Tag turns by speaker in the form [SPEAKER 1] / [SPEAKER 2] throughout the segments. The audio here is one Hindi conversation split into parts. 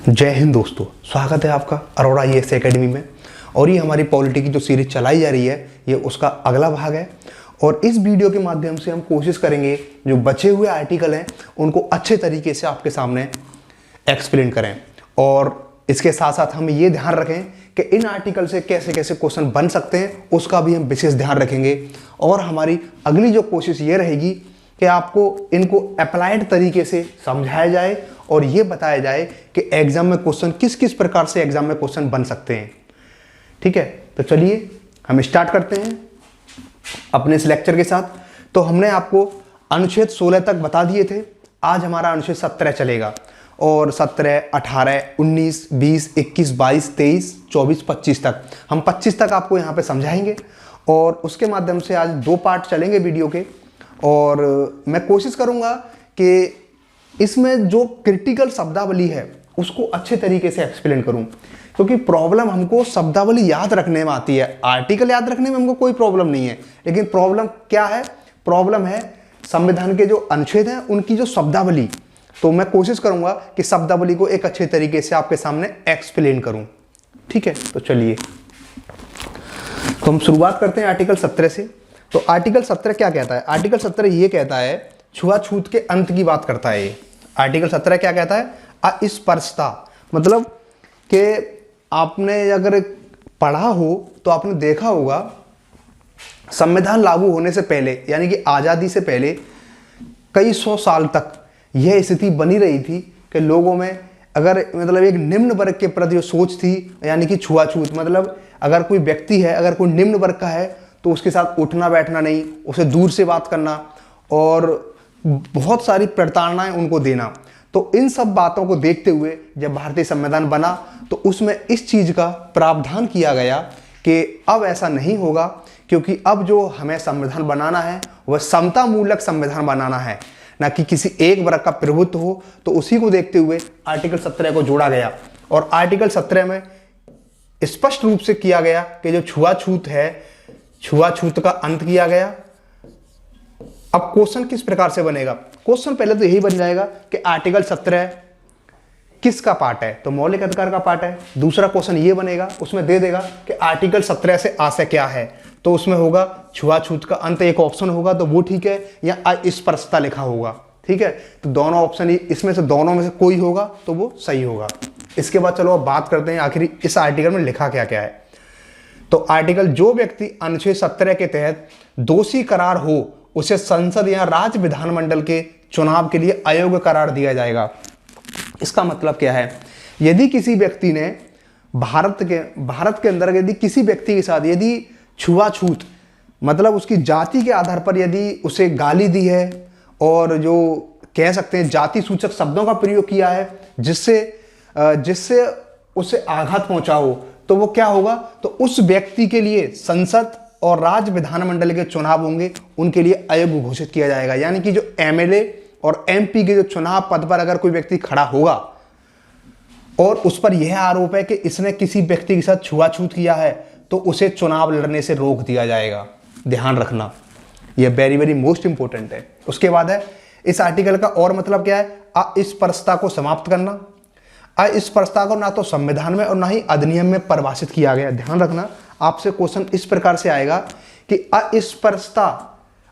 [SPEAKER 1] जय हिंद दोस्तों, स्वागत है आपका अरोड़ा आईएएस एकेडमी में। और ये हमारी पॉलिटी की जो सीरीज चलाई जा रही है ये उसका अगला भाग है। और इस वीडियो के माध्यम से हम कोशिश करेंगे जो बचे हुए आर्टिकल हैं उनको अच्छे तरीके से आपके सामने एक्सप्लेन करें। और इसके साथ साथ हम ये ध्यान रखें कि इन आर्टिकल से कैसे कैसे क्वेश्चन बन सकते हैं उसका भी हम विशेष ध्यान रखेंगे। और हमारी अगली जो कोशिश ये रहेगी कि आपको इनको अप्लाइड तरीके से समझाया जाए और ये बताया जाए कि एग्जाम में क्वेश्चन किस किस प्रकार से एग्जाम में क्वेश्चन बन सकते हैं। ठीक है, तो चलिए हम स्टार्ट करते हैं अपने इस लेक्चर के साथ। तो हमने आपको अनुच्छेद 16 तक बता दिए थे। आज हमारा अनुच्छेद 17 चलेगा और 17, 18, 19, 20, 21, 22, 23, 24, 25 तक हम 25 तक आपको यहाँ पे समझाएंगे। और उसके माध्यम से आज 2 पार्ट चलेंगे वीडियो के। और मैं कोशिश करूँगा कि इसमें जो क्रिटिकल शब्दावली है उसको अच्छे तरीके से एक्सप्लेन करूं, क्योंकि प्रॉब्लम हमको शब्दावली याद रखने में आती है। आर्टिकल याद रखने में हमको कोई प्रॉब्लम नहीं है, लेकिन प्रॉब्लम क्या है? प्रॉब्लम है संविधान के जो अनुच्छेद हैं उनकी जो शब्दावली। तो मैं कोशिश करूंगा कि शब्दावली को एक अच्छे तरीके से आपके सामने एक्सप्लेन करूं। ठीक है, तो चलिए तो हम शुरुआत करते हैं आर्टिकल 17 से। तो आर्टिकल 17 क्या कहता है? आर्टिकल 17 ये कहता है, छुआछूत के अंत की बात करता है ये। आर्टिकल 17 क्या कहता है? अस्पृश्यता। मतलब कि आपने अगर पढ़ा हो तो आपने देखा होगा संविधान लागू होने से पहले यानी कि आज़ादी से पहले कई 100 साल तक यह स्थिति बनी रही थी कि लोगों में अगर मतलब एक निम्न वर्ग के प्रति जो सोच थी यानी कि छुआछूत, मतलब अगर कोई व्यक्ति है, अगर कोई निम्न वर्ग का है तो उसके साथ उठना बैठना नहीं, उसे दूर से बात करना और बहुत सारी प्रताड़नाएं उनको देना। तो इन सब बातों को देखते हुए जब भारतीय संविधान बना तो उसमें इस चीज का प्रावधान किया गया कि अब ऐसा नहीं होगा, क्योंकि अब जो हमें संविधान बनाना है वह समता मूलक संविधान बनाना है, ना कि किसी एक वर्ग का प्रभुत्व हो। तो उसी को देखते हुए आर्टिकल 17 को जोड़ा गया। और आर्टिकल 17 में स्पष्ट रूप से किया गया कि जो छुआछूत है, छुआछूत का अंत किया गया। अब क्वेश्चन किस प्रकार से बनेगा? क्वेश्चन पहले तो यही बन जाएगा कि आर्टिकल 17 किसका पार्ट है? तो मौलिक अधिकार का पार्ट है। दूसरा क्वेश्चन ये बनेगा, उसमें दे देगा कि आर्टिकल 17 से आशय क्या है। तो उसमें होगा छुआछूत का अंत, एक ऑप्शन होगा तो वो ठीक है, या अस्पृश्यता लिखा होगा। ठीक है, तो दोनों ऑप्शन इसमें से दोनों में से कोई होगा तो वो सही होगा। इसके बाद चलो अब बात करते हैं आखिर इस आर्टिकल में लिखा क्या क्या है। तो आर्टिकल, जो व्यक्ति अनुच्छेद 17 के तहत दोषी करार हो उसे संसद या राज्य विधानमंडल के चुनाव के लिए अयोग्य करार दिया जाएगा। इसका मतलब क्या है? यदि किसी व्यक्ति ने भारत के अंदर यदि किसी व्यक्ति के साथ यदि छुआछूत, मतलब उसकी जाति के आधार पर यदि उसे गाली दी है और जो कह सकते हैं जाति सूचक शब्दों का प्रयोग किया है जिससे उसे आघात पहुंचा हो, तो वो क्या होगा? तो उस व्यक्ति के लिए संसद और राज्य विधानमंडल के चुनाव होंगे, उनके लिए अयोग्य घोषित किया जाएगा। यानी कि जो एमएलए और एमपी के जो चुनाव पद पर अगर कोई व्यक्ति खड़ा होगा और उस पर यह आरोप है कि इसने किसी व्यक्ति के साथ छुआछूत किया है, तो उसे चुनाव लड़ने से रोक दिया जाएगा। ध्यान रखना, यह वेरी वेरी मोस्ट इंपॉर्टेंट है। उसके बाद है इस आर्टिकल का और मतलब क्या है? अस्पृश्यता को समाप्त करना। अस्पृश्यता को ना तो संविधान में और ना ही अधिनियम में परिभाषित किया गया। ध्यान रखना, आपसे क्वेश्चन इस प्रकार से आएगा कि अस्पृश्यता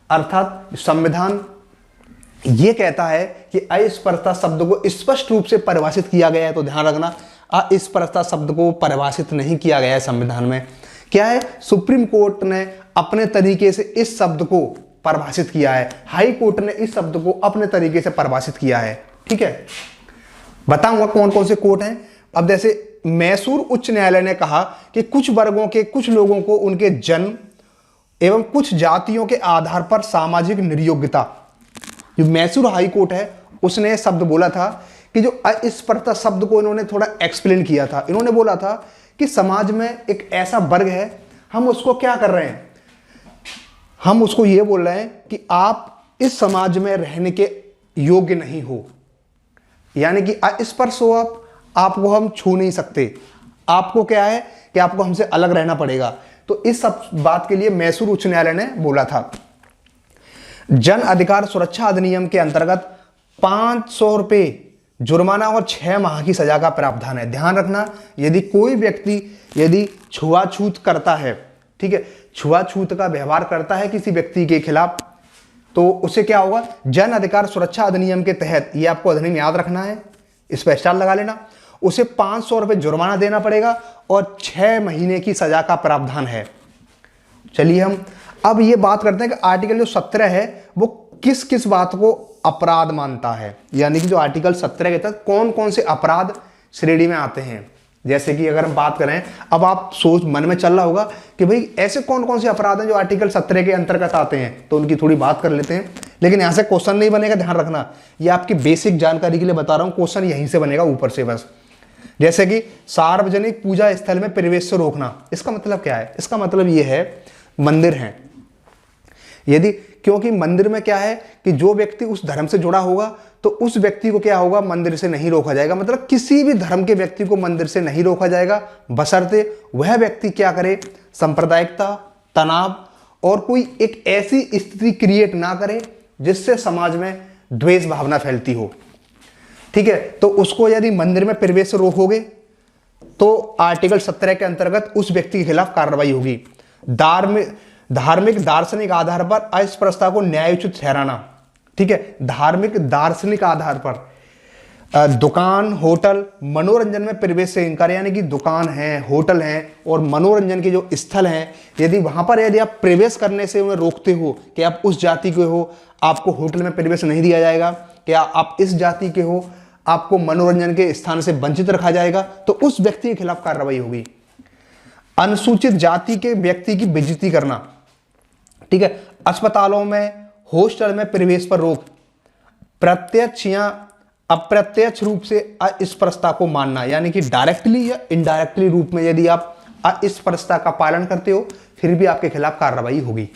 [SPEAKER 1] अर्थात संविधान यह कहता है कि अस्पृश्यता शब्द को स्पष्ट रूप से परिभाषित किया गया है। तो ध्यान रखना, अस्पृश्यता शब्द को परिभाषित नहीं किया गया है संविधान में। क्या है? सुप्रीम कोर्ट ने अपने तरीके से इस शब्द को परिभाषित किया है, हाई कोर्ट ने इस शब्द को अपने तरीके से परिभाषित किया है। ठीक है, बताऊंगा कौन कौन से कोर्ट हैं। अब जैसे मैसूर उच्च न्यायालय ने कहा कि कुछ वर्गों के कुछ लोगों को उनके जन्म एवं कुछ जातियों के आधार पर सामाजिक निर्योग्यता। जो मैसूर हाई कोर्ट है उसने शब्द बोला था कि जो अस्पृश्यता शब्द को इन्होंने थोड़ा एक्सप्लेन किया था। इन्होंने बोला था कि समाज में एक ऐसा वर्ग है, हम उसको क्या कर रहे हैं? हम उसको ये बोल रहे हैं कि आप इस समाज में रहने के योग्य नहीं हो, यानी कि अस्पृश्य हो आपको हम छू नहीं सकते। आपको क्या है कि आपको हमसे अलग रहना पड़ेगा। तो इस सब बात के लिए मैसूर उच्च न्यायालय ने बोला था। जन अधिकार सुरक्षा अधिनियम के अंतर्गत 500 रुपये जुर्माना और 6 माह की सजा का प्रावधान है। ध्यान रखना, यदि कोई व्यक्ति यदि छुआछूत करता है, ठीक है, छुआछूत का व्यवहार करता है किसी व्यक्ति के खिलाफ, तो उसे क्या होगा, जन अधिकार सुरक्षा अधिनियम के तहत, ये आपको अधिनियम याद रखना है, इस पर स्टार लगा लेना, उसे 500 रुपये जुर्माना देना पड़ेगा और 6 महीने की सजा का प्रावधान है। चलिए हम अब ये बात करते हैं कि आर्टिकल जो 17 है वो किस किस बात को अपराध मानता है, यानी कि जो आर्टिकल 17 के तहत कौन कौन से अपराध श्रेणी में आते हैं। जैसे कि अगर हम बात करें, अब आप सोच मन में चल रहा होगा कि भाई ऐसे कौन कौन से अपराध हैं जो आर्टिकल 17 के अंतर्गत आते हैं, तो उनकी थोड़ी बात कर लेते हैं। लेकिन यहां से क्वेश्चन नहीं बनेगा, ध्यान रखना, ये आपकी बेसिक जानकारी के लिए बता रहा हूं, क्वेश्चन यहीं से बनेगा ऊपर से बस। जैसे कि सार्वजनिक पूजा स्थल में प्रवेश से रोकना, इसका मतलब क्या है, इसका मतलब ये है मंदिर है, यदि, क्योंकि मंदिर में क्या है कि जो व्यक्ति उस धर्म से जुड़ा होगा तो उस व्यक्ति को क्या होगा, मंदिर से नहीं रोका जाएगा, मतलब किसी भी धर्म के व्यक्ति को मंदिर से नहीं रोका जाएगा, बशर्ते वह व्यक्ति क्या करे, सांप्रदायिकता, तनाव और कोई एक ऐसी स्थिति क्रिएट ना करे जिससे समाज में द्वेष भावना फैलती हो। ठीक है, तो उसको यदि मंदिर में प्रवेश से रोकोगे तो आर्टिकल 17 के अंतर्गत उस व्यक्ति के खिलाफ कार्रवाई होगी। धार्मिक दार्शनिक आधार पर अस्पृश्यता को न्यायोचित ठहराना, ठीक है, धार्मिक दार्शनिक आधार पर दुकान, होटल, मनोरंजन में प्रवेश से इनकार, यानी कि दुकान है, होटल है और मनोरंजन के जो स्थल हैं, यदि वहां पर यदि आप प्रवेश करने से उन्हें रोकते हो कि आप उस जाति के हो, आपको होटल में प्रवेश नहीं दिया जाएगा, क्या आप इस जाति के हो, आपको मनोरंजन के स्थान से वंचित रखा जाएगा, तो उस व्यक्ति के खिलाफ कार्रवाई होगी। अनुसूचित जाति के व्यक्ति की बेइज्जती करना, ठीक है, अस्पतालों में, हॉस्टल में प्रवेश पर रोक, प्रत्यक्ष या अप्रत्यक्ष रूप से अस्पृश्यता को मानना, यानी कि डायरेक्टली या इनडायरेक्टली रूप में यदि आप अस्पृश्यता का पालन करते हो फिर भी आपके खिलाफ कार्रवाई होगी।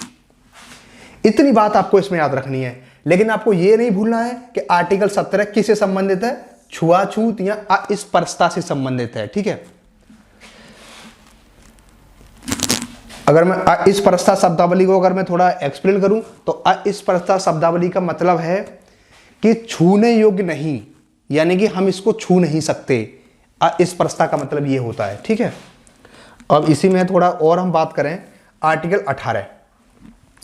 [SPEAKER 1] इतनी बात आपको इसमें याद रखनी है, लेकिन आपको यह नहीं भूलना है कि आर्टिकल 17 किससे संबंधित है, छुआछूत या अस्पृश्यता से संबंधित है। ठीक है, अगर मैं अस्पृश्यता शब्दावली को अगर मैं थोड़ा एक्सप्लेन करूं तो अस्पृश्यता शब्दावली का मतलब है कि छूने योग्य नहीं, यानी कि हम इसको छू नहीं सकते, अस्पृश्यता का मतलब ये होता है। ठीक है, अब इसी में थोड़ा और हम बात करें आर्टिकल 18।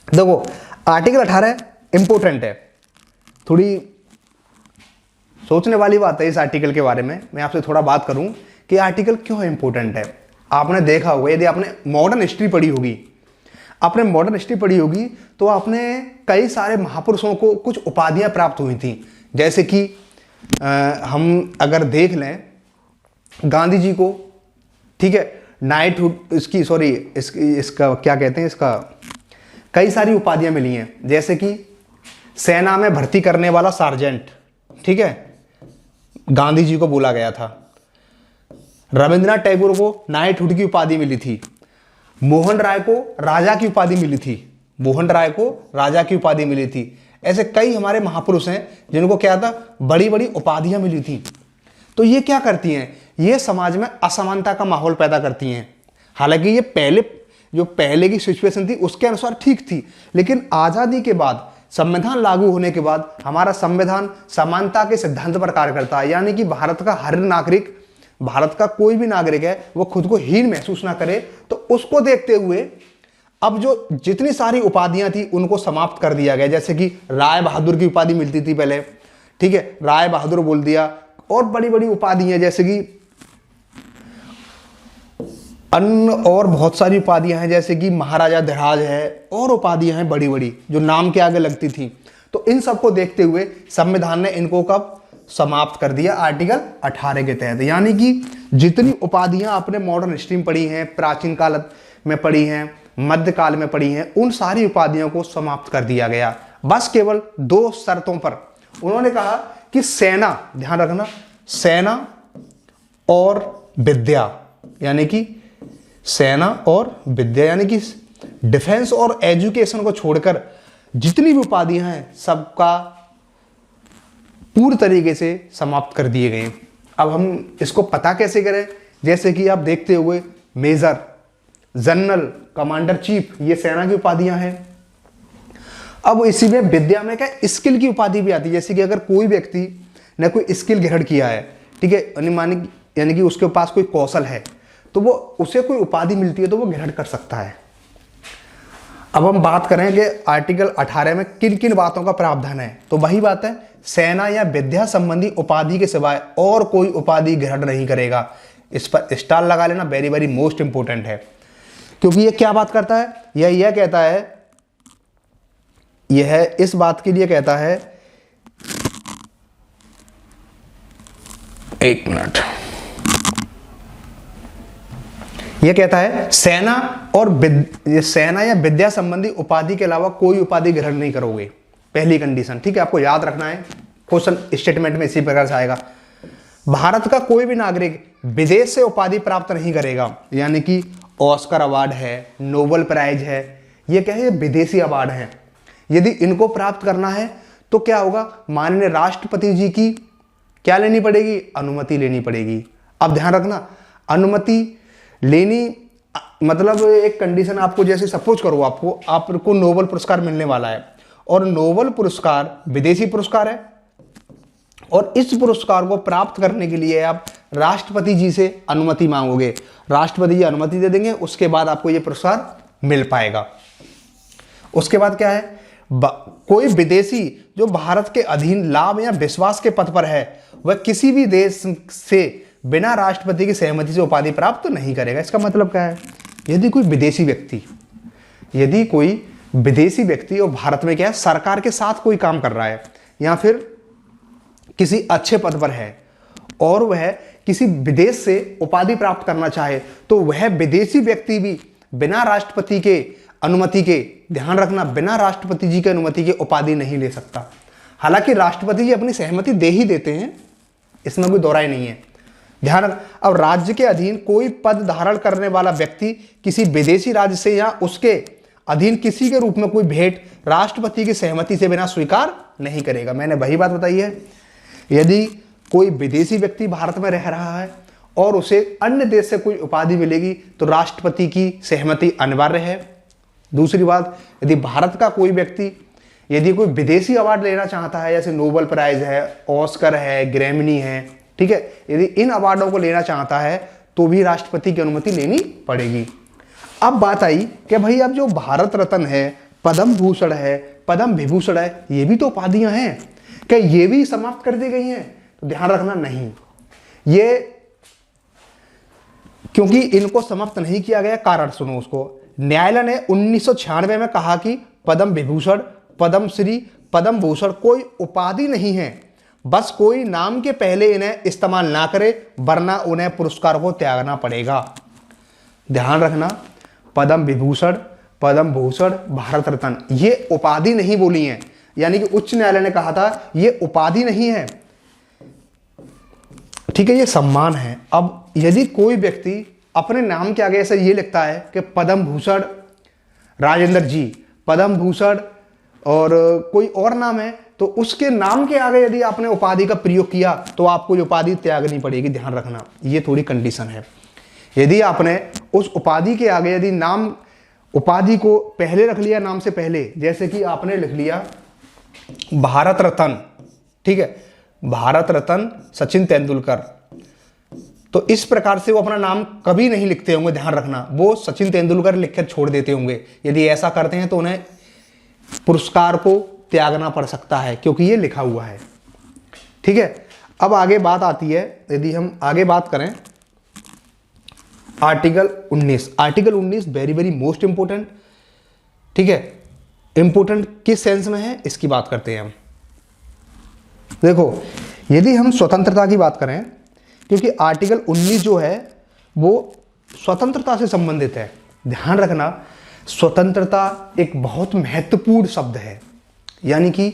[SPEAKER 1] देखो आर्टिकल 18 इंपोर्टेंट है, थोड़ी सोचने वाली बात है इस आर्टिकल के बारे में। मैं आपसे थोड़ा बात करूं कि आर्टिकल क्यों इंपोर्टेंट है। आपने देखा होगा, यदि आपने मॉडर्न हिस्ट्री पढ़ी होगी, तो आपने कई सारे महापुरुषों को कुछ उपाधियां प्राप्त हुई थी। जैसे कि हम अगर देख लें गांधी जी को, ठीक है, नाइटहुड इसका क्या कहते हैं, इसका कई सारी उपाधियां मिली हैं। जैसे कि सेना में भर्ती करने वाला सार्जेंट, ठीक है, गांधी जी को बोला गया था। रविंद्रनाथ टैगोर को नाइटहुड की उपाधि मिली थी। मोहन राय को राजा की उपाधि मिली थी। ऐसे कई हमारे महापुरुष हैं जिनको क्या था, बड़ी बड़ी उपाधियां मिली थी। तो ये क्या करती हैं, ये समाज में असमानता का माहौल पैदा करती हैं। हालांकि ये पहले की सिचुएशन थी उसके अनुसार ठीक थी, लेकिन आजादी के बाद, संविधान लागू होने के बाद हमारा संविधान समानता के सिद्धांत पर कार्य करता है, यानी कि भारत का कोई भी नागरिक है वो खुद को हीन महसूस ना करे। तो उसको देखते हुए अब जो जितनी सारी उपाधियां थी उनको समाप्त कर दिया गया। जैसे कि राय बहादुर की उपाधि मिलती थी पहले, ठीक है, राय बहादुर बोल दिया, और बड़ी बड़ी उपाधि हैं जैसे कि अन्य और बहुत सारी उपाधियां हैं, जैसे कि महाराजा धीराज है, और उपाधियां हैं बड़ी बड़ी जो नाम के आगे लगती थी। तो इन सबको देखते हुए संविधान ने इनको कब समाप्त कर दिया, आर्टिकल 18 के तहत। यानी कि जितनी उपाधियां आपने मॉडर्न हिस्ट्री में पढ़ी हैं, प्राचीन काल में पढ़ी हैं, मध्यकाल में पढ़ी हैं, उन सारी उपाधियों को समाप्त कर दिया गया। बस केवल 2 शर्तों पर उन्होंने कहा कि सेना, ध्यान रखना, सेना और विद्या, यानी कि डिफेंस और एजुकेशन को छोड़कर जितनी भी उपाधियां हैं सबका पूर्ण तरीके से समाप्त कर दिए गए। अब हम इसको पता कैसे करें, जैसे कि आप देखते हुए मेजर, जनरल, कमांडर चीफ, ये सेना की उपाधियां हैं। अब इसी में विद्या में क्या स्किल की उपाधि भी आती है। जैसे कि अगर कोई व्यक्ति न कोई स्किल ग्रहण किया है, ठीक है, यानी कि उसके पास कोई कौशल है, तो वो उसे कोई उपाधि मिलती है तो वो ग्रहण कर सकता है। अब हम बात करें कि आर्टिकल 18 में किन किन बातों का प्रावधान है, तो वही बात है, सेना या विद्या संबंधी उपाधि के सिवाय और कोई उपाधि ग्रहण नहीं करेगा। इस पर स्टार लगा लेना, वेरी वेरी मोस्ट इंपोर्टेंट है, क्योंकि ये क्या बात करता है, यह कहता है, यह इस बात के लिए कहता है, एक मिनट, यह कहता है सेना या विद्या संबंधी उपाधि के अलावा कोई उपाधि ग्रहण नहीं करोगे, पहली कंडीशन, ठीक है, आपको याद रखना है, क्वेश्चन स्टेटमेंट में इसी प्रकार से आएगा। भारत का कोई भी नागरिक विदेश से उपाधि प्राप्त नहीं करेगा, यानी कि ऑस्कर अवार्ड है, नोबेल प्राइज है, ये क्या है, विदेशी अवार्ड है। यदि इनको प्राप्त करना है तो क्या होगा, माननीय राष्ट्रपति जी की क्या लेनी पड़ेगी, अनुमति लेनी पड़ेगी। अब ध्यान रखना, अनुमति लेनी मतलब एक कंडीशन, आपको जैसे सपोज करो आपको नोबेल पुरस्कार मिलने वाला है और नोबेल पुरस्कार विदेशी पुरस्कार है, और इस पुरस्कार को प्राप्त करने के लिए आप राष्ट्रपति जी से अनुमति मांगोगे, राष्ट्रपति जी अनुमति दे देंगे, उसके बाद आपको यह पुरस्कार मिल पाएगा। उसके बाद क्या है, कोई विदेशी जो भारत के अधीन लाभ या विश्वास के पद पर है वह किसी भी देश से बिना राष्ट्रपति की सहमति से उपाधि प्राप्त नहीं करेगा। इसका मतलब क्या है, यदि कोई विदेशी व्यक्ति और भारत में क्या है, सरकार के साथ कोई काम कर रहा है या फिर किसी अच्छे पद पर है और वह किसी विदेश से उपाधि प्राप्त करना चाहे, तो वह विदेशी व्यक्ति भी बिना राष्ट्रपति के अनुमति के, ध्यान रखना, बिना राष्ट्रपति जी के अनुमति के उपाधि नहीं ले सकता। हालांकि राष्ट्रपति जी अपनी सहमति दे ही देते हैं, इसमें कोई दोहराई नहीं है, ध्यान रख। अब राज्य के अधीन कोई पद धारण करने वाला व्यक्ति किसी विदेशी राज्य से या उसके अधीन किसी के रूप में कोई भेंट राष्ट्रपति की सहमति से बिना स्वीकार नहीं करेगा। मैंने वही बात बताई है, यदि कोई विदेशी व्यक्ति भारत में रह रहा है और उसे अन्य देश से कोई उपाधि मिलेगी तो राष्ट्रपति की सहमति अनिवार्य है। दूसरी बात, यदि भारत का कोई व्यक्ति यदि कोई विदेशी अवार्ड लेना चाहता है, जैसे नोबेल प्राइज है, ऑस्कर है, ग्रैमी है, ठीक है, यदि इन अवार्डों को लेना चाहता है तो भी राष्ट्रपति की अनुमति लेनी पड़ेगी। अब बात आई कि भाई अब जो भारत रत्न है, पद्म भूषण है, पद्म विभूषण है, ये भी तो उपाधियां हैं, क्या ये भी समाप्त कर दी गई हैं? तो ध्यान रखना, नहीं, ये क्योंकि इनको समाप्त नहीं किया गया, कारण सुनो उसको। न्यायालय ने 1996 में कहा कि पद्म विभूषण, पद्म श्री, पद्म भूषण कोई उपाधि नहीं है, बस कोई नाम के पहले इन्हें इस्तेमाल ना करे वरना उन्हें पुरस्कार को त्यागना पड़ेगा। ध्यान रखना, पद्म विभूषण, पद्म भूषण, भारत रत्न ये उपाधि नहीं बोली है, यानी कि उच्च न्यायालय ने कहा था ये उपाधि नहीं है, ठीक है, ये सम्मान है। अब यदि कोई व्यक्ति अपने नाम के आगे ऐसा ये लिखता है कि पद्म भूषण राजेंद्र जी, पद्म भूषण और कोई और नाम है, तो उसके नाम के आगे यदि आपने उपाधि का प्रयोग किया तो आपको ये उपाधि त्यागनी पड़ेगी। ध्यान रखना, ये थोड़ी कंडीशन है। यदि आपने उस उपाधि के आगे यदि नाम, उपाधि को पहले रख लिया नाम से पहले, जैसे कि आपने लिख लिया भारत रत्न, ठीक है, भारत रत्न सचिन तेंदुलकर, तो इस प्रकार से वो अपना नाम कभी नहीं लिखते होंगे, ध्यान रखना, वो सचिन तेंदुलकर लिखकर छोड़ देते होंगे। यदि ऐसा करते हैं तो उन्हें पुरस्कार को त्यागना पड़ सकता है, क्योंकि ये लिखा हुआ है, ठीक है। अब आगे बात आती है, यदि हम आगे बात करें article 19, article 19 very very most important, ठीक है। इंपोर्टेंट किस सेंस में है, इसकी बात करते हैं हम। देखो, यदि हम स्वतंत्रता की बात करें, क्योंकि आर्टिकल 19 जो है वो स्वतंत्रता से संबंधित है। ध्यान रखना, स्वतंत्रता एक बहुत महत्वपूर्ण शब्द है, यानी कि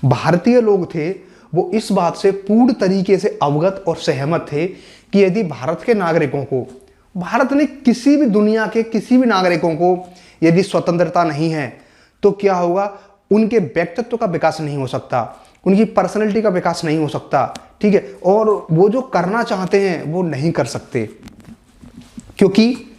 [SPEAKER 1] भारतीय लोग थे वो इस बात से पूर्ण तरीके से अवगत और सहमत थे कि यदि भारत के नागरिकों को, भारत ने किसी भी दुनिया के किसी भी नागरिकों को यदि स्वतंत्रता नहीं है तो क्या होगा, उनके व्यक्तित्व का विकास नहीं हो सकता, उनकी पर्सनैलिटी का विकास नहीं हो सकता, ठीक है, और वो जो करना चाहते हैं वो नहीं कर सकते। क्योंकि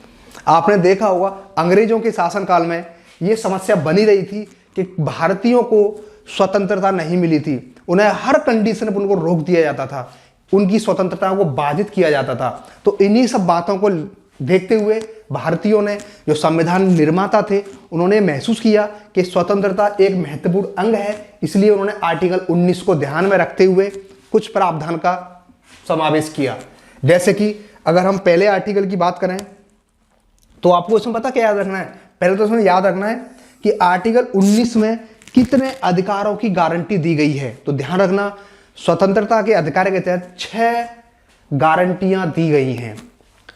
[SPEAKER 1] आपने देखा होगा अंग्रेजों के शासनकाल में ये समस्या बनी रही थी कि भारतीयों को स्वतंत्रता नहीं मिली थी, उन्हें हर कंडीशन पर उनको रोक दिया जाता था, उनकी स्वतंत्रता को बाधित किया जाता था। तो इन्हीं सब बातों को देखते हुए भारतीयों ने, जो संविधान निर्माता थे, उन्होंने महसूस किया कि स्वतंत्रता एक महत्वपूर्ण अंग है, इसलिए उन्होंने आर्टिकल 19 को ध्यान में रखते हुए कुछ प्रावधान का समावेश किया। जैसे कि अगर हम पहले आर्टिकल की बात करें तो आपको इसमें पता क्या याद रखना है? पहले तो इसमें याद रखना है कि आर्टिकल 19 में कितने अधिकारों की गारंटी दी गई है। तो ध्यान रखना, स्वतंत्रता के अधिकार के तहत 6 गारंटियां दी गई हैं।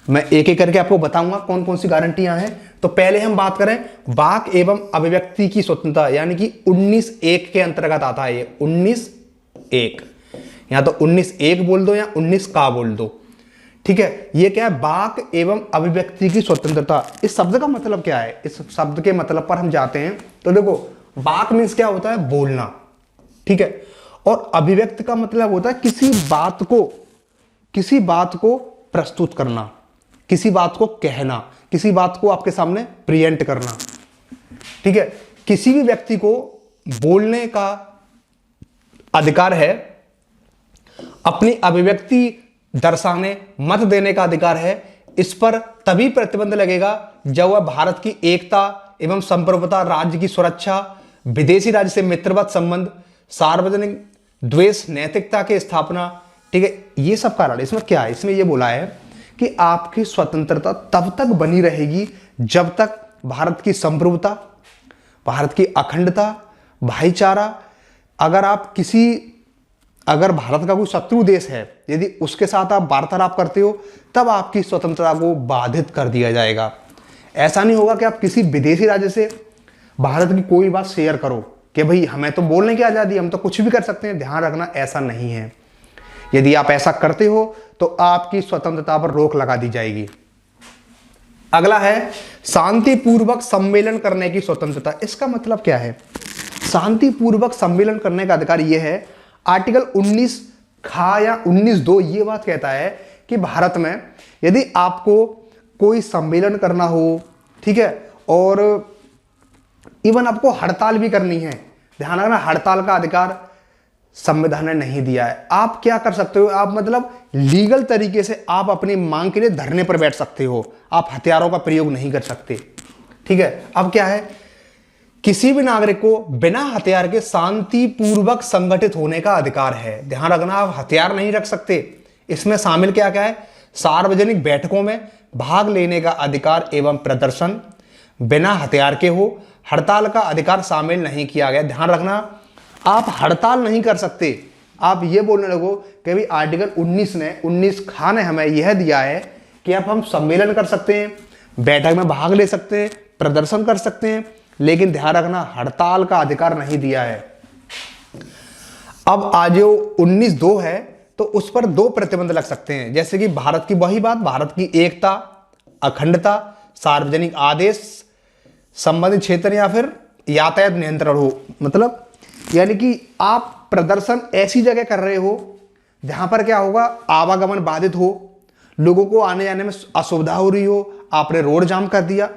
[SPEAKER 1] मैं एक एक करके आपको बताऊंगा कौन कौन सी गारंटियां हैं। तो पहले हम बात करें वाक एवं अभिव्यक्ति की स्वतंत्रता, यानी कि 19(1) के अंतर्गत आता है ये 19(1), या तो 19(1) बोल दो या 19 का बोल दो, ठीक है। ये क्या है? वाक एवं अभिव्यक्ति की स्वतंत्रता। इस शब्द का मतलब क्या है? इस शब्द के मतलब पर हम जाते हैं तो देखो, वाक मीन्स क्या होता है? बोलना, ठीक है। और अभिव्यक्ति का मतलब होता है किसी बात को प्रस्तुत करना, किसी बात को कहना, किसी बात को आपके सामने प्रेजेंट करना, ठीक है। किसी भी व्यक्ति को बोलने का अधिकार है, अपनी अभिव्यक्ति दर्शाने, मत देने का अधिकार है। इस पर तभी प्रतिबंध लगेगा जब वह भारत की एकता एवं संप्रभुता, राज्य की सुरक्षा, विदेशी राज्य से मित्रवत संबंध, सार्वजनिक द्वेष, नैतिकता की स्थापना, ठीक है, ये सब कारण। इसमें क्या है? इसमें यह बोला है कि आपकी स्वतंत्रता तब तक बनी रहेगी जब तक भारत की संप्रभुता, भारत की अखंडता, भाईचारा, अगर भारत का कोई शत्रु देश है, यदि उसके साथ आप वार्तालाप करते हो, तब आपकी स्वतंत्रता को बाधित कर दिया जाएगा। ऐसा नहीं होगा कि आप किसी विदेशी राज्य से भारत की कोई बात शेयर करो कि भाई हमें तो बोलने की आजादी, हम तो कुछ भी कर सकते हैं। ध्यान रखना, ऐसा नहीं है। यदि आप ऐसा करते हो तो आपकी स्वतंत्रता पर रोक लगा दी जाएगी। अगला है शांतिपूर्वक सम्मेलन करने की स्वतंत्रता। इसका मतलब क्या है? शांतिपूर्वक सम्मेलन करने का अधिकार यह है, आर्टिकल 19 खा या 19(2) ये बात कहता है कि भारत में यदि आपको कोई सम्मेलन करना हो, ठीक है, और इवन आपको हड़ताल भी करनी है, ध्यान रखना, हड़ताल का अधिकार संविधान ने नहीं दिया है। आप क्या कर सकते हो? आप मतलब लीगल तरीके से आप अपनी मांग के लिए धरने पर बैठ सकते हो, आप हथियारों का प्रयोग नहीं कर सकते, ठीक है। अब क्या है? किसी भी नागरिक को बिना हथियार के शांतिपूर्वक संगठित होने का अधिकार है। ध्यान रखना, आप हथियार नहीं रख सकते। इसमें शामिल क्या क्या है? सार्वजनिक बैठकों में भाग लेने का अधिकार एवं प्रदर्शन बिना हथियार के हो। हड़ताल का अधिकार शामिल नहीं किया गया। ध्यान रखना, आप हड़ताल नहीं कर सकते। आप ये बोलने लगो कि भाई आर्टिकल 19 खा ने हमें यह दिया है कि अब हम सम्मेलन कर सकते हैं, बैठक में भाग ले सकते हैं, प्रदर्शन कर सकते हैं, लेकिन ध्यान रखना, हड़ताल का अधिकार नहीं दिया है। अब आज जो 19(2) है तो उस पर 2 प्रतिबंध लग सकते हैं, जैसे कि भारत की वही बात, भारत की एकता, अखंडता, सार्वजनिक आदेश, संबंधित क्षेत्र या फिर यातायात नियंत्रण हो। मतलब यानी कि आप प्रदर्शन ऐसी जगह कर रहे हो जहां पर क्या होगा? आवागमन बाधित हो, लोगों को आने जाने में असुविधा हो रही हो, आपने रोड जाम कर दिया।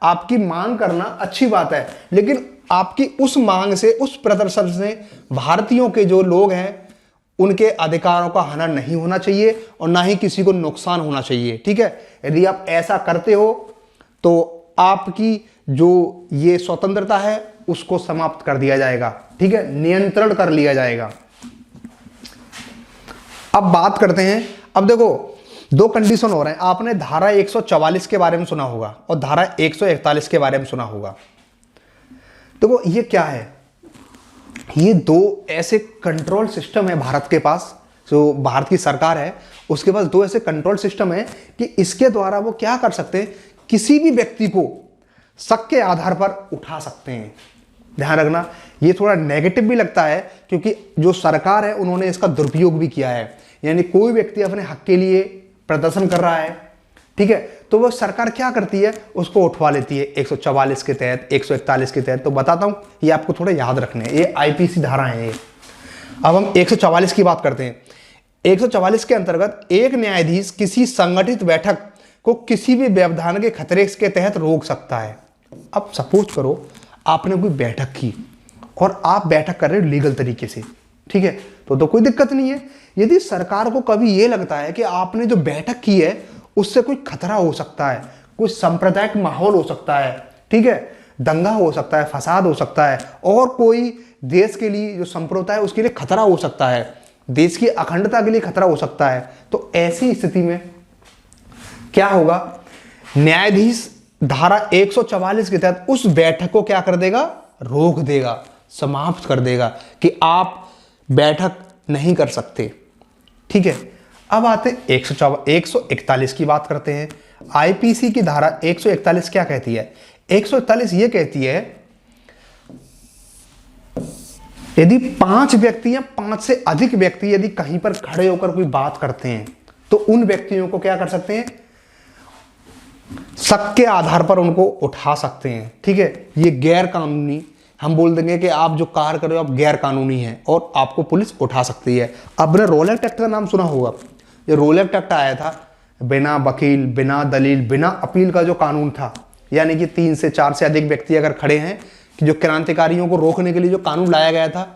[SPEAKER 1] आपकी मांग करना अच्छी बात है, लेकिन आपकी उस मांग से, उस प्रदर्शन से भारतीयों के जो लोग हैं उनके अधिकारों का हनन नहीं होना चाहिए और ना ही किसी को नुकसान होना चाहिए, ठीक है। यदि आप ऐसा करते हो तो आपकी जो ये स्वतंत्रता है उसको समाप्त कर दिया जाएगा, ठीक है, नियंत्रण कर लिया जाएगा। अब बात करते हैं, अब देखो 2 कंडीशन हो रहे हैं। आपने धारा 144 के बारे में सुना होगा और धारा 141 के बारे में सुना होगा। देखो ये क्या है? ये 2 ऐसे कंट्रोल सिस्टम है भारत के पास, जो भारत की सरकार है उसके पास 2 ऐसे कंट्रोल सिस्टम है कि इसके द्वारा वो क्या कर सकते हैं? किसी भी व्यक्ति को शक के आधार पर उठा सकते हैं। ध्यान रखना, ये थोड़ा नेगेटिव भी लगता है क्योंकि जो सरकार है उन्होंने इसका दुरुपयोग भी किया है। यानी कोई व्यक्ति अपने हक के लिए प्रदर्शन कर रहा है, ठीक है, तो वो सरकार क्या करती है? उसको उठवा लेती है 144 के तहत, 141 के तहत। तो बताता हूं, ये आपको थोड़ा याद रखने हैं, ये आईपीसी धारा है ये। अब हम 144 की बात करते हैं। 144 के अंतर्गत एक न्यायाधीश किसी संगठित बैठक को किसी भी व्यवधान के खतरे के तहत रोक सकता है। अब सपोज करो आपने कोई बैठक की और आप बैठक कर रहे हो लीगल तरीके से, ठीक है, तो कोई दिक्कत नहीं है। यदि सरकार को कभी ये लगता है कि आपने जो बैठक की है उससे कोई खतरा हो सकता है, कोई सांप्रदायिक माहौल हो सकता है, ठीक है, दंगा हो सकता है, फसाद हो सकता है, और कोई देश के लिए जो संप्रभुता है उसके लिए खतरा हो सकता है, देश की अखंडता के लिए खतरा हो सकता है, तो ऐसी स्थिति में क्या होगा, न्यायाधीश धारा 144 के तहत उस बैठक को क्या कर देगा, रोक देगा, समाप्त कर देगा कि आप बैठक नहीं कर सकते, ठीक है। अब आते हैं 141 की बात करते हैं। आईपीसी की धारा 141 क्या कहती है? 141 ये कहती है यदि 5 व्यक्ति या 5 से अधिक व्यक्ति यदि कहीं पर खड़े होकर कोई बात करते हैं तो उन व्यक्तियों को क्या कर सकते हैं, शक के आधार पर उनको उठा सकते हैं, ठीक है। ये गैर कानूनी, हम बोल देंगे कि आप जो कार्य कर रहे हो आप गैर कानूनी हैं और आपको पुलिस उठा सकती है। आपने रोल एक्ट का नाम सुना होगा। ये रोल एक्ट आया था, बिना वकील, बिना दलील, बिना अपील का जो कानून था, यानी कि 3 से 4 से अधिक व्यक्ति अगर खड़े हैं, कि जो क्रांतिकारियों को रोकने के लिए जो कानून लाया गया था,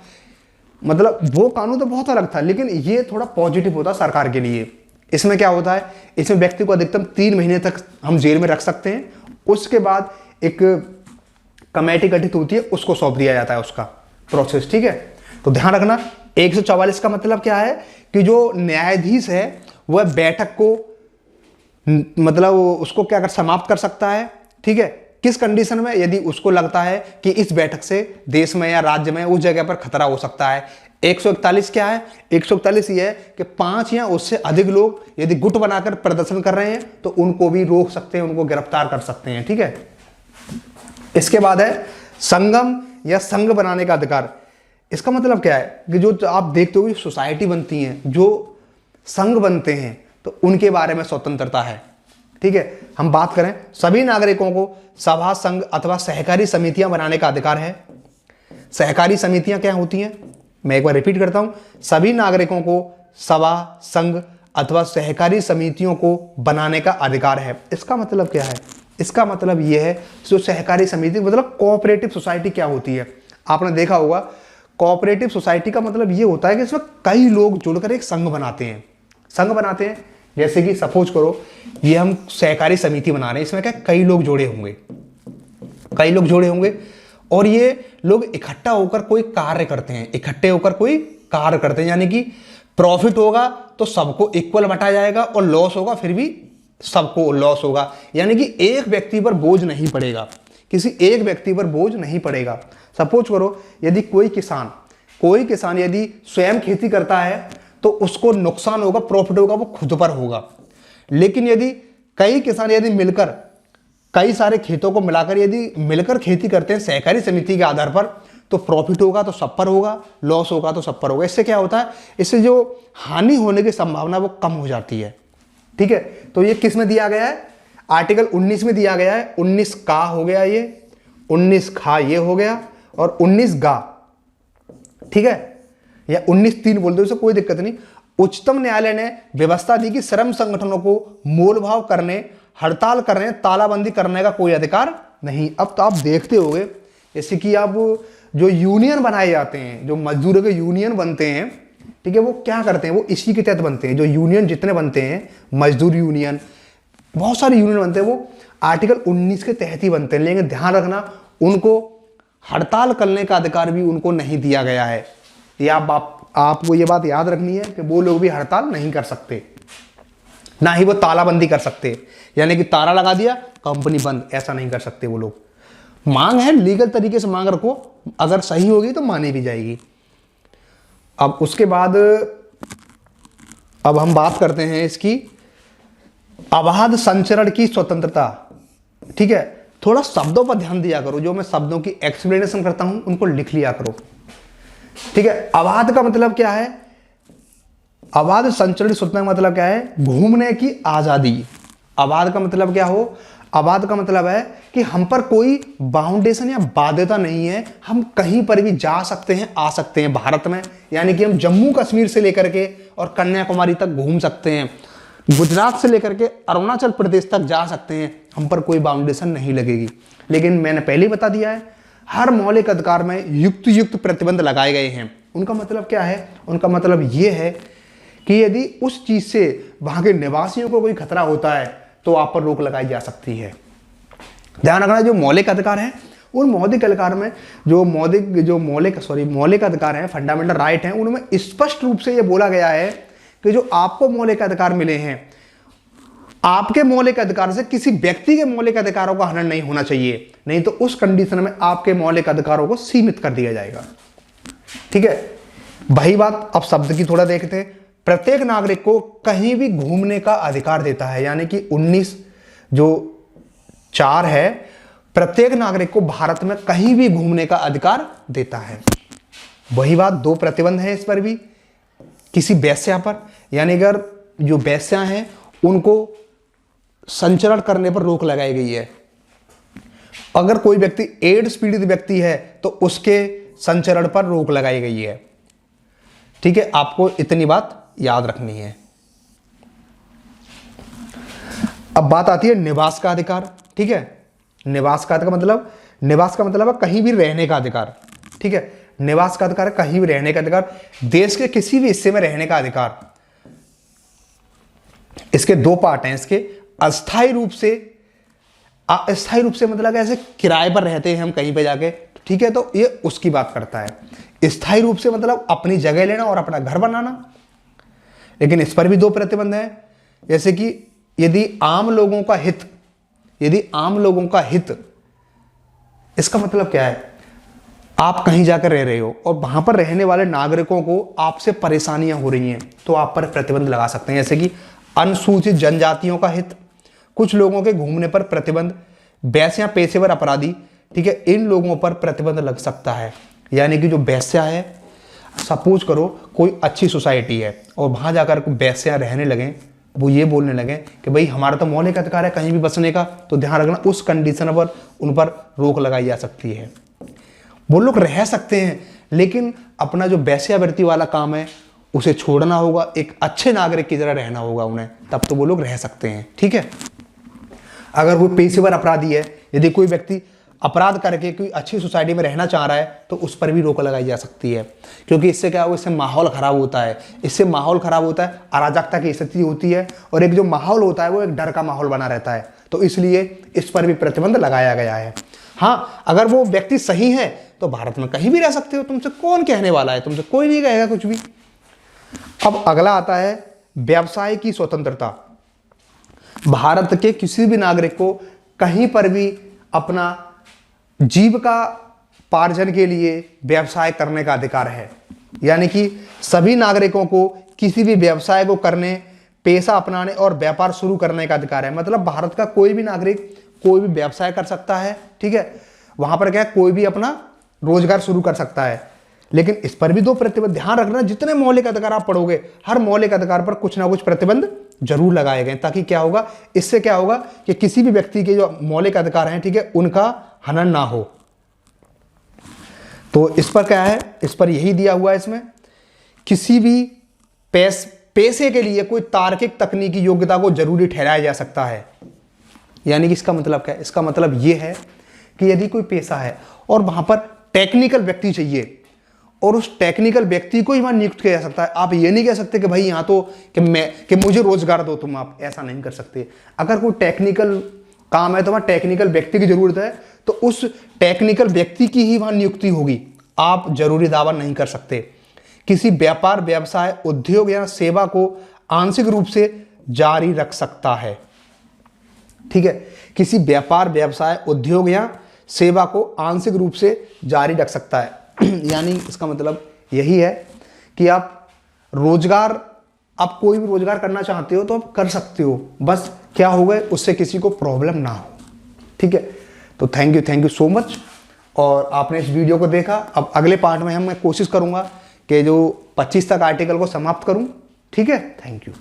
[SPEAKER 1] मतलब वो कानून तो बहुत अलग था, लेकिन ये थोड़ा पॉजिटिव होता सरकार के लिए। इसमें क्या होता है, इसमें व्यक्ति को अधिकतम 3 महीने तक हम जेल में रख सकते हैं, उसके बाद एक कमेटी गठित होती है, उसको सौंप दिया जाता है उसका प्रोसेस, ठीक है। तो ध्यान रखना 144 का मतलब क्या है कि जो न्यायाधीश है वह बैठक को मतलब उसको क्या कर समाप्त कर सकता है, ठीक है। किस कंडीशन में, यदि उसको लगता है कि इस बैठक से देश में या राज्य में उस जगह पर खतरा हो सकता है। 141 क्या है, 141 ये है कि 5 या उससे अधिक लोग यदि गुट बनाकर प्रदर्शन कर रहे हैं तो उनको भी रोक सकते हैं, उनको गिरफ्तार कर सकते हैं, ठीक है। इसके बाद है संगम या संघ बनाने का अधिकार। इसका मतलब क्या है कि जो आप देखते हो सोसाइटी बनती है, जो संघ बनते हैं, तो उनके बारे में स्वतंत्रता है, ठीक है। हम बात करें, सभी नागरिकों को सभा, संघ अथवा सहकारी समितियां बनाने का अधिकार है। सहकारी समितियां क्या होती हैं, मैं एक बार रिपीट करता हूं, सभी नागरिकों को सभा, संघ अथवा सहकारी समितियों को बनाने का अधिकार है। इसका मतलब क्या है, इसका मतलब यह है जो सहकारी समिति मतलब कोऑपरेटिव सोसाइटी क्या होती है, आपने देखा होगा। कोऑपरेटिव सोसाइटी का मतलब यह होता है कि इसमें कई लोग जुड़कर एक संघ बनाते हैं, संघ बनाते हैं। जैसे कि सपोज करो ये हम सहकारी समिति बना रहे हैं, इसमें क्या कई लोग जुड़े होंगे, कई लोग जुड़े होंगे, और ये लोग इकट्ठा होकर कोई कार्य करते हैं, इकट्ठे होकर कोई कार्य करते हैं, यानी कि प्रॉफिट होगा तो सबको इक्वल बंटा जाएगा और लॉस होगा फिर भी सबको लॉस होगा, यानी कि एक व्यक्ति पर बोझ नहीं पड़ेगा, किसी एक व्यक्ति पर बोझ नहीं पड़ेगा। सपोज करो यदि कोई किसान यदि स्वयं खेती करता है तो उसको नुकसान होगा, प्रॉफिट होगा वो खुद पर होगा। लेकिन यदि कई किसान यदि मिलकर कई सारे खेतों को मिलाकर यदि मिलकर खेती करते हैं सहकारी समिति के आधार पर, तो प्रॉफिट होगा तो सब पर होगा, लॉस होगा तो सब पर होगा। इससे क्या होता है, इससे जो हानि होने की संभावना वो कम हो जाती है, ठीक है। तो ये किस में दिया गया है, आर्टिकल 19 में दिया गया है। 19 का हो गया, ये 19 खा ये हो गया, और 19 गा, ठीक है, या 19(3) बोल दो, उसे कोई दिक्कत नहीं। उच्चतम न्यायालय ने व्यवस्था दी कि श्रम संगठनों को मोलभाव करने, हड़ताल करने, तालाबंदी करने का कोई अधिकार नहीं। अब तो आप देखते होंगे जैसे कि अब जो यूनियन बनाए जाते हैं, जो मजदूरों के यूनियन बनते हैं, ठीक है, वो क्या करते हैं, वो इसी के तहत बनते हैं। जो यूनियन जितने बनते हैं, मजदूर यूनियन, बहुत सारे यूनियन बनते हैं, वो आर्टिकल 19 के तहत ही बनते हैं। लेकिन ध्यान रखना, उनको हड़ताल करने का अधिकार भी उनको नहीं दिया गया है। ये आपको ये बात याद रखनी है कि वो लोग भी हड़ताल नहीं कर सकते, ना ही वो तालाबंदी कर सकते, यानी कि ताला लगा दिया कंपनी बंद, ऐसा नहीं कर सकते वो लोग। मांग है, लीगल तरीके से मांग रखो, अगर सही होगी तो मानी भी जाएगी। अब उसके बाद अब हम बात करते हैं इसकी अबाध संचरण की स्वतंत्रता, ठीक है। थोड़ा शब्दों पर ध्यान दिया करो, जो मैं शब्दों की एक्सप्लेनेशन करता हूं उनको लिख लिया करो, ठीक है। अबाध का मतलब क्या है, अबाध संचरण स्वतंत्रता का मतलब क्या है, घूमने की आजादी। अबाध का मतलब क्या हो, अबाध का मतलब है कि हम पर कोई बाउंडेशन या बाध्यता नहीं है, हम कहीं पर भी जा सकते हैं, आ सकते हैं भारत में, यानी कि हम जम्मू कश्मीर से लेकर के और कन्याकुमारी तक घूम सकते हैं, गुजरात से लेकर के अरुणाचल प्रदेश तक जा सकते हैं, हम पर कोई बाउंडेशन नहीं लगेगी। लेकिन मैंने पहले ही बता दिया है, हर मौलिक अधिकार में युक्त प्रतिबंध लगाए गए हैं। उनका मतलब क्या है? उनका मतलब ये है कि यदि उस चीज से वहां के निवासियों को कोई खतरा होता है तो आप पर रोक लगाई जा सकती है। ध्यान रखना, जो मौलिक अधिकार हैं उन मौलिक अधिकार में मौलिक अधिकार हैं, फंडामेंटल राइट हैं, उनमें स्पष्ट रूप से यह बोला गया है कि जो आपको मौलिक अधिकार मिले हैं, आपके मौलिक अधिकार से किसी व्यक्ति के मौलिक अधिकारों का हनन नहीं होना चाहिए, नहीं तो उस कंडीशन में आपके मौलिक अधिकारों को सीमित कर दिया जाएगा। ठीक है, वही बात अब शब्द की थोड़ा देखते हैं। प्रत्येक नागरिक को कहीं भी घूमने का अधिकार देता है, यानी कि 19(4) है, प्रत्येक नागरिक को भारत में कहीं भी घूमने का अधिकार देता है। वही बात 2 प्रतिबंध है इस पर भी। किसी वेश्या पर, यानी अगर जो वेश्या हैं उनको संचरण करने पर रोक लगाई गई है। अगर कोई व्यक्ति एड्स पीड़ित व्यक्ति है तो उसके संचरण पर रोक लगाई गई है। ठीक है, आपको इतनी बात याद रखनी है। अब बात आती है निवास का अधिकार। ठीक है, निवास का मतलब है कहीं भी रहने का अधिकार। ठीक है, निवास का अधिकार है कहीं भी रहने का अधिकार, देश के किसी भी हिस्से में रहने का अधिकार। इसके 2 पार्ट हैं इसके। अस्थायी रूप से मतलब ऐसे किराए पर रहते हैं हम कहीं पे जाके, ठीक है, तो ये उसकी बात करता है। स्थायी रूप से मतलब अपनी जगह लेना और अपना घर बनाना। लेकिन इस पर भी 2 प्रतिबंध हैं, जैसे कि यदि आम लोगों का हित, इसका मतलब क्या है? आप कहीं जाकर रह रहे हो और वहां पर रहने वाले नागरिकों को आपसे परेशानियां हो रही हैं तो आप पर प्रतिबंध लगा सकते हैं, जैसे कि अनुसूचित जनजातियों का हित, कुछ लोगों के घूमने पर प्रतिबंध, वेश्या पेशेवर अपराधी, ठीक है, इन लोगों पर प्रतिबंध लग सकता है। यानी कि जो वेश्या है, सपोज करो कोई अच्छी सोसाइटी है और वहां जाकर वेश्या रहने लगे, वो ये बोलने लगे कि भाई हमारा तो मौलिक अधिकार है कहीं भी बसने का, तो ध्यान रखना उस कंडीशन पर उन पर रोक लगाई जा सकती है। वो लोग रह सकते हैं लेकिन अपना जो वेश्यावृत्ति वाला काम है उसे छोड़ना होगा, एक अच्छे नागरिक की तरह रहना होगा उन्हें, तब तो वो लोग रह सकते हैं। ठीक है, अगर वो पेशेवर अपराधी है, यदि कोई व्यक्ति अपराध करके कोई अच्छी सोसाइटी में रहना चाह रहा है तो उस पर भी रोक लगाई जा सकती है, क्योंकि इससे क्या होगा, इससे माहौल खराब होता है, अराजकता की स्थिति होती है और एक जो माहौल होता है वो एक डर का माहौल बना रहता है, तो इसलिए इस पर भी प्रतिबंध लगाया गया है। हाँ, अगर वो व्यक्ति सही है तो भारत में कहीं भी रह सकते हो, तुमसे कौन कहने वाला है, तुमसे कोई नहीं कहेगा कुछ भी। अब अगला आता है व्यवसाय की स्वतंत्रता। भारत के किसी भी नागरिक को कहीं पर भी अपना जीविका पार्जन के लिए व्यवसाय करने का अधिकार है, यानी कि सभी नागरिकों को किसी भी व्यवसाय को करने, पेशा अपनाने और व्यापार शुरू करने का अधिकार है। मतलब भारत का कोई भी नागरिक कोई भी व्यवसाय कर सकता है। ठीक है, वहां पर क्या है, कोई भी अपना रोजगार शुरू कर सकता है, लेकिन इस पर भी 2 प्रतिबंध। ध्यान रखना, जितने मौलिक अधिकार आप पढ़ोगे हर मौलिक अधिकार पर कुछ ना कुछ प्रतिबंध जरूर लगाए गए, ताकि क्या होगा, इससे क्या होगा कि किसी भी व्यक्ति के जो मौलिक अधिकार हैं, ठीक है, उनका हनन ना हो। तो इस पर क्या है, इस पर यही दिया हुआ है इसमें, किसी भी पेशे के लिए कोई तार्किक तकनीकी योग्यता को जरूरी ठहराया जा सकता है। यानी कि इसका मतलब क्या है, इसका मतलब यह है कि यदि कोई पेशा है और वहां पर टेक्निकल व्यक्ति चाहिए और उस टेक्निकल व्यक्ति को ही वहां नियुक्त किया जा सकता है। आप ये नहीं कह सकते कि भाई यहां तो कि मुझे रोजगार दो तुम, आप ऐसा नहीं कर सकते। अगर कोई टेक्निकल काम है तो वहां टेक्निकल व्यक्ति की जरूरत है, तो उस टेक्निकल व्यक्ति की ही वहां नियुक्ति होगी, आप जरूरी दावा नहीं कर सकते। किसी व्यापार, व्यवसाय, उद्योग या सेवा को आंशिक रूप से जारी रख सकता है। ठीक है, किसी व्यापार, व्यवसाय, उद्योग या सेवा को आंशिक रूप से जारी रख सकता है। यानी इसका मतलब यही है कि आप कोई भी रोजगार करना चाहते हो तो आप कर सकते हो, बस क्या होगा उससे किसी को प्रॉब्लम ना हो। ठीक है, तो थैंक यू सो मच। और आपने इस वीडियो को देखा। अब अगले पार्ट में मैं कोशिश करूंगा कि जो 25 तक आर्टिकल को समाप्त करूं। ठीक है, थैंक यू।